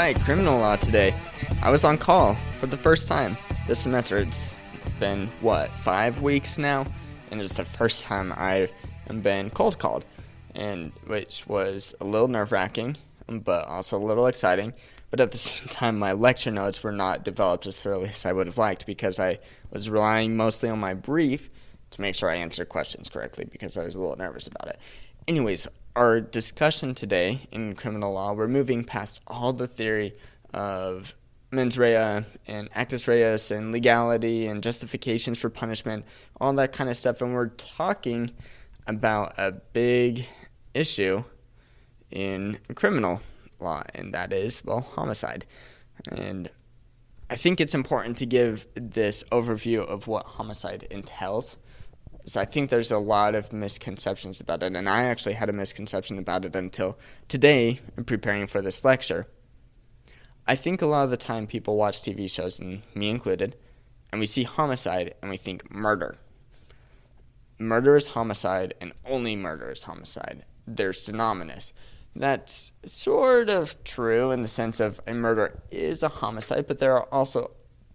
Hi, criminal law today. I was on call for the first time this semester. It's been, 5 weeks now? And it's the first time I've been cold called, and which was a little nerve-wracking, but also a little exciting. But at the same time, my lecture notes were not developed as thoroughly as I would have liked because I was relying mostly on my brief to make sure I answered questions correctly because I was a little nervous about it. Anyways, our discussion today in criminal law, we're moving past all the theory of mens rea and actus reus and legality and justifications for punishment, all that kind of stuff, and we're talking about a big issue in criminal law, and that is, homicide. And I think it's important to give this overview of what homicide entails. So I think there's a lot of misconceptions about it, and I actually had a misconception about it until today in preparing for this lecture. I think a lot of the time people watch TV shows, and me included, and we see homicide and we think murder. Murder is homicide, and only murder is homicide. They're synonymous. That's sort of true in the sense of a murder is a homicide, but there are also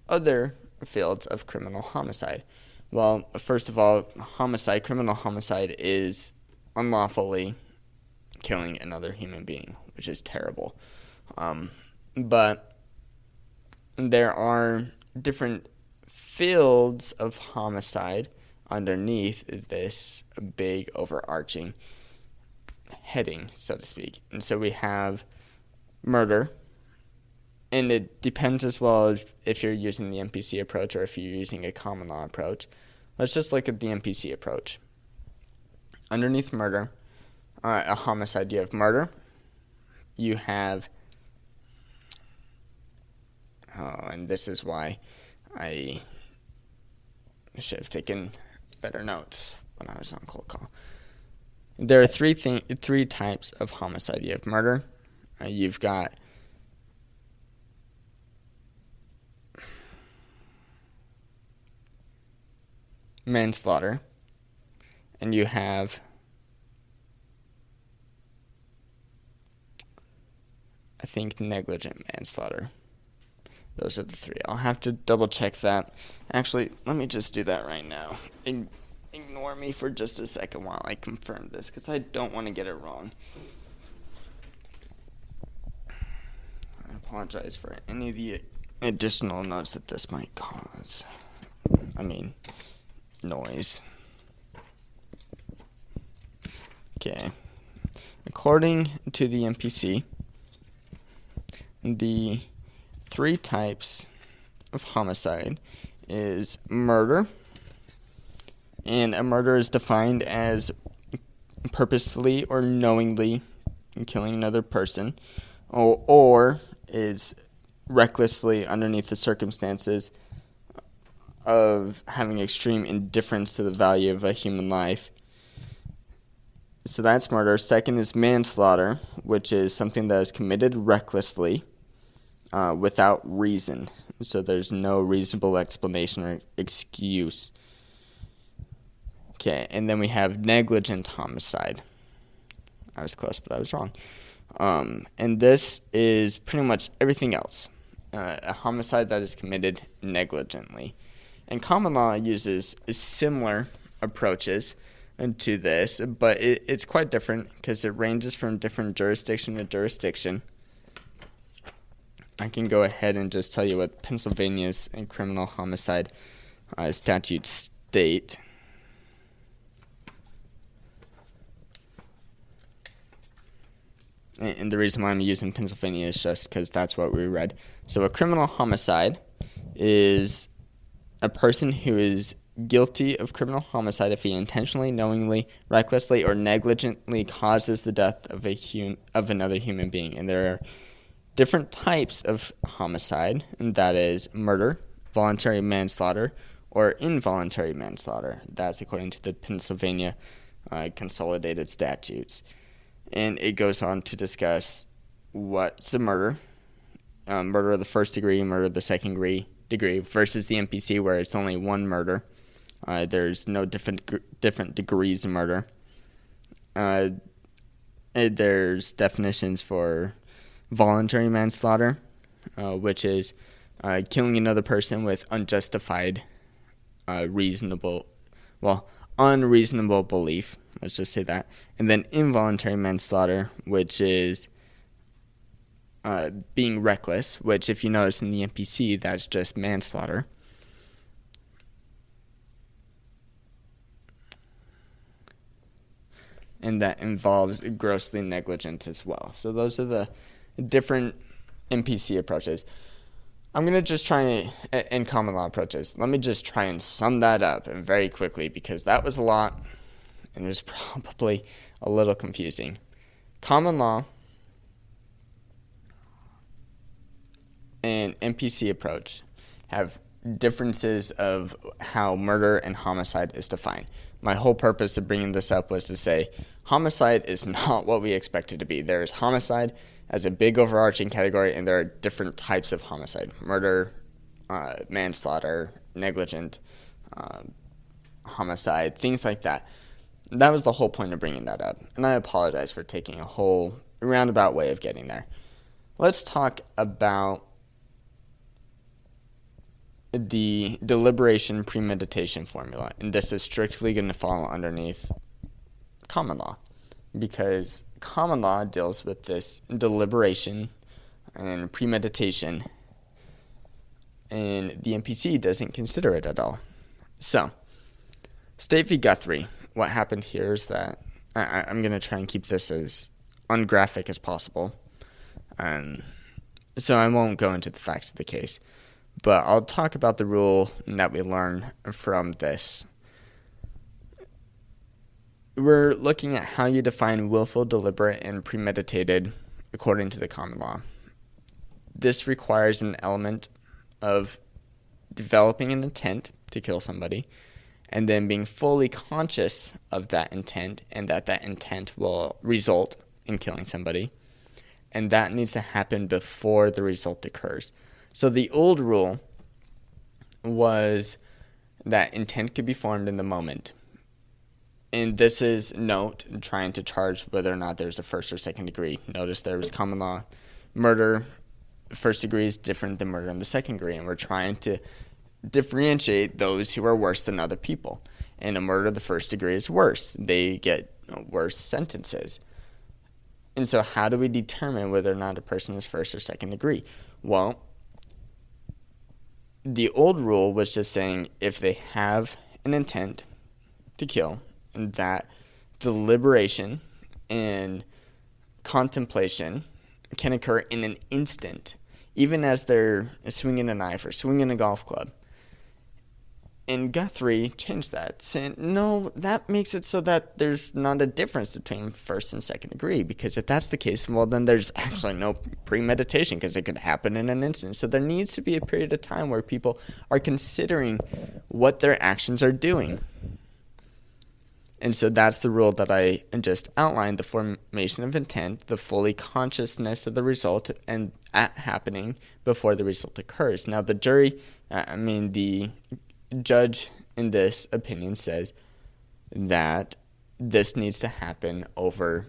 other fields of criminal homicide. Well, first of all, criminal homicide is unlawfully killing another human being, which is terrible. But there are different fields of homicide underneath this big overarching heading, so to speak. And so we have murder, and it depends as well as if you're using the MPC approach or if you're using a common law approach. Let's just look at the MPC approach. Underneath murder, a homicide, you have murder, you have, and this is why I should have taken better notes when I was on cold call. There are three types of homicide. You have murder, you've got manslaughter, and you have negligent manslaughter. Those are the three. I'll have to double check that. Actually, let me just do that right now. Ignore me for just a second while I confirm this, because I don't want to get it wrong. I apologize for any of the additional notes that this might cause. Noise. Okay. According to the MPC, the three types of homicide is murder, and a murder is defined as purposefully or knowingly killing another person, or is recklessly underneath the circumstances of having extreme indifference to the value of a human life. So that's murder. Second is manslaughter, which is something that is committed recklessly without reason. So there's no reasonable explanation or excuse. Okay, and then we have negligent homicide. I was close, but I was wrong. And this is pretty much everything else. A homicide that is committed negligently. And common law uses similar approaches to this, but it's quite different because it ranges from different jurisdiction to jurisdiction. I can go ahead and just tell you what Pennsylvania's criminal homicide statutes state. And the reason why I'm using Pennsylvania is just because that's what we read. So a criminal homicide is a person who is guilty of criminal homicide if he intentionally, knowingly, recklessly, or negligently causes the death of another human being. And there are different types of homicide, and that is murder, voluntary manslaughter, or involuntary manslaughter. That's according to the Pennsylvania consolidated statutes. And it goes on to discuss what's a murder, murder of the first degree, murder of the second degree, versus the MPC where it's only one murder. There's no different degrees of murder. There's definitions for voluntary manslaughter, which is killing another person with unreasonable belief. Let's just say that. And then involuntary manslaughter, which is being reckless, which if you notice in the NPC, that's just manslaughter. And that involves grossly negligent as well. So those are the different NPC approaches. I'm going to just try in common law approaches. Let me just try and sum that up very quickly because that was a lot and it was probably a little confusing. Common law and NPC approach have differences of how murder and homicide is defined. My whole purpose of bringing this up was to say homicide is not what we expect it to be. There is homicide as a big overarching category, and there are different types of homicide: murder, manslaughter, negligent, homicide, things like that. That was the whole point of bringing that up, and I apologize for taking a whole roundabout way of getting there. Let's talk about the deliberation premeditation formula, and this is strictly going to fall underneath common law because common law deals with this deliberation and premeditation, and the NPC doesn't consider it at all. So, State v. Guthrie, what happened here is that I'm going to try and keep this as ungraphic as possible, so I won't go into the facts of the case. But I'll talk about the rule that we learn from this. We're looking at how you define willful, deliberate, and premeditated according to the common law. This requires an element of developing an intent to kill somebody and then being fully conscious of that intent and that intent will result in killing somebody. And that needs to happen before the result occurs. So the old rule was that intent could be formed in the moment. And this is trying to charge whether or not there's a first or second degree. Notice there was common law. Murder, first degree is different than murder in the second degree. And we're trying to differentiate those who are worse than other people. And a murder, the first degree, is worse. They get worse sentences. And so how do we determine whether or not a person is first or second degree? Well, the old rule was just saying if they have an intent to kill, and that deliberation and contemplation can occur in an instant, even as they're swinging a knife or swinging a golf club. And Guthrie changed that, saying, no, that makes it so that there's not a difference between first and second degree, because if that's the case, well, then there's actually no premeditation because it could happen in an instant. So there needs to be a period of time where people are considering what their actions are doing. And so that's the rule that I just outlined, the formation of intent, the fully consciousness of the result, and that happening before the result occurs. Now, the judge in this opinion says that this needs to happen over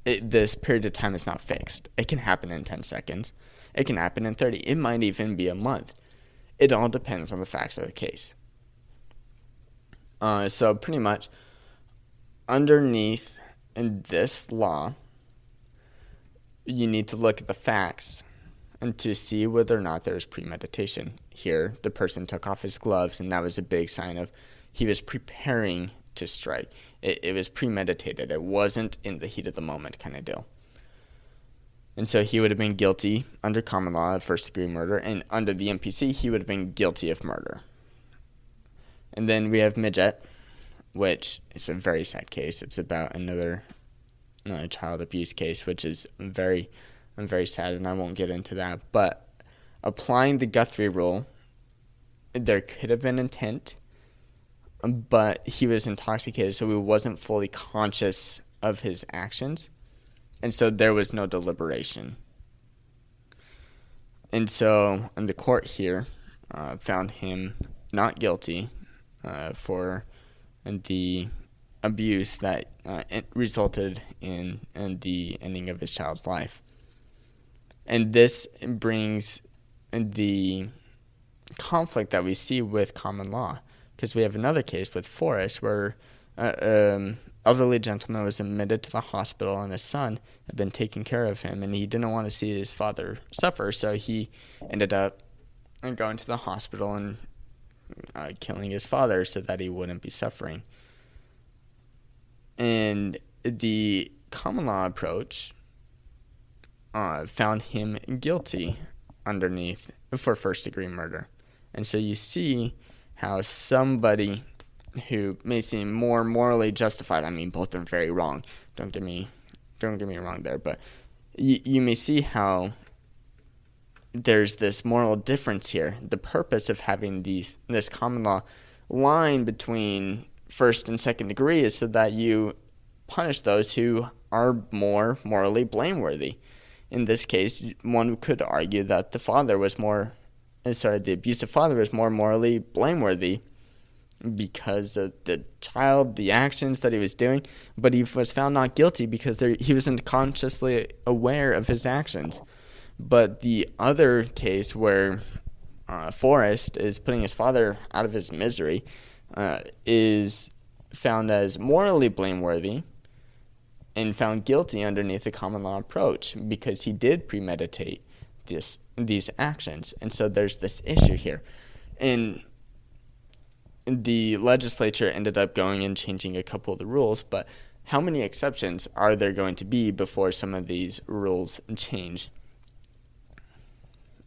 this period of time is not fixed. It can happen in 10 seconds. It can happen in 30. It might even be a month. It all depends on the facts of the case. So pretty much underneath in this law, you need to look at the facts and to see whether or not there's premeditation. Here, the person took off his gloves, and that was a big sign of he was preparing to strike. It was premeditated. It wasn't in the heat of the moment kind of deal. And so he would have been guilty under common law of first-degree murder, and under the NPC, he would have been guilty of murder. And then we have Midget, which is a very sad case. It's about another child abuse case, which is very sad, and I won't get into that. But applying the Guthrie rule, there could have been intent, but he was intoxicated, so he wasn't fully conscious of his actions, and so there was no deliberation. And so, and the court here found him not guilty for the abuse that it resulted in the ending of his child's life. And this brings the conflict that we see with common law, because we have another case with Forrest where elderly gentleman was admitted to the hospital and his son had been taking care of him, and he didn't want to see his father suffer, so he ended up going to the hospital and killing his father so that he wouldn't be suffering. And the common law approach found him guilty underneath for first-degree murder. And so you see how somebody who may seem more morally justified, I mean, both are very wrong, don't get me wrong there, but you may see how there's this moral difference here. The purpose of having this common law line between first and second degree is so that you punish those who are more morally blameworthy. In this case, one could argue that the abusive father was more morally blameworthy because of the child, the actions that he was doing, but he was found not guilty because he wasn't consciously aware of his actions. But the other case where Forrest is putting his father out of his misery is found as morally blameworthy and found guilty underneath the common law approach because he did premeditate these actions. And so there's this issue here. And the legislature ended up going and changing a couple of the rules, but how many exceptions are there going to be before some of these rules change?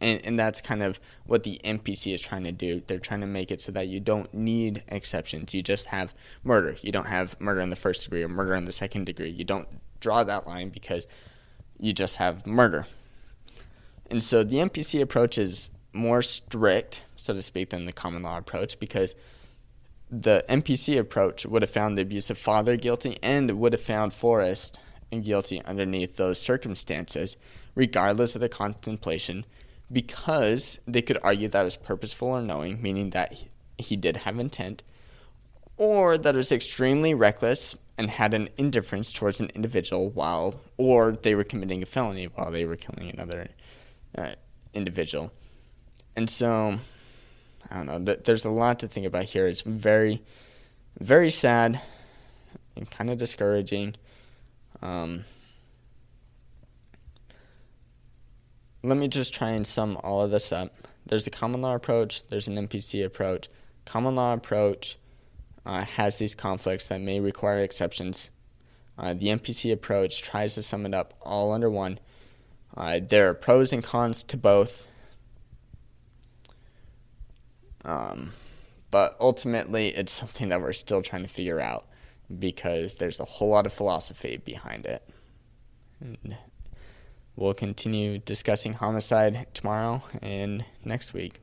And that's kind of what the MPC is trying to do. They're trying to make it so that you don't need exceptions. You just have murder. You don't have murder in the first degree or murder in the second degree. You don't draw that line because you just have murder. And so the MPC approach is more strict, so to speak, than the common law approach, because the MPC approach would have found the abusive father guilty and would have found Forrest guilty underneath those circumstances, regardless of the contemplation, because they could argue that it was purposeful or knowing, meaning that he did have intent, or that it was extremely reckless and had an indifference towards an individual or they were committing a felony while they were killing another individual. And so, I don't know, there's a lot to think about here. It's very, very sad and kind of discouraging. Let me just try and sum all of this up. There's a common law approach. There's an MPC approach. Common law approach has these conflicts that may require exceptions. The MPC approach tries to sum it up all under one. There are pros and cons to both. But ultimately, it's something that we're still trying to figure out because there's a whole lot of philosophy behind it. And we'll continue discussing homicide tomorrow and next week.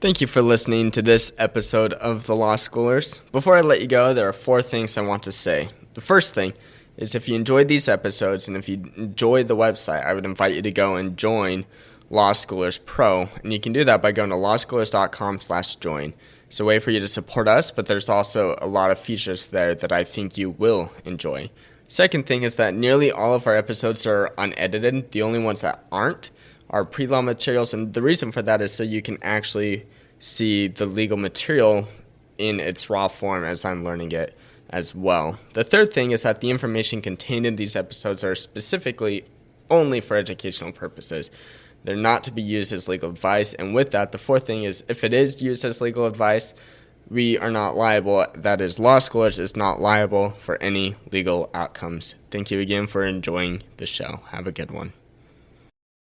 Thank you for listening to this episode of The Law Schoolers. Before I let you go, there are 4 things I want to say. The first thing is if you enjoyed these episodes and if you enjoyed the website, I would invite you to go and join Law Schoolers Pro. And you can do that by going to lawschoolers.com/join. It's a way for you to support us, but there's also a lot of features there that I think you will enjoy. Second thing is that nearly all of our episodes are unedited. The only ones that aren't are pre-law materials, and the reason for that is so you can actually see the legal material in its raw form as I'm learning it as well. The third thing is that the information contained in these episodes are specifically only for educational purposes. They're not to be used as legal advice, and with that, the fourth thing is if it is used as legal advice, we are not liable. That is, Law Schoolers is not liable for any legal outcomes. Thank you again for enjoying the show. Have a good one.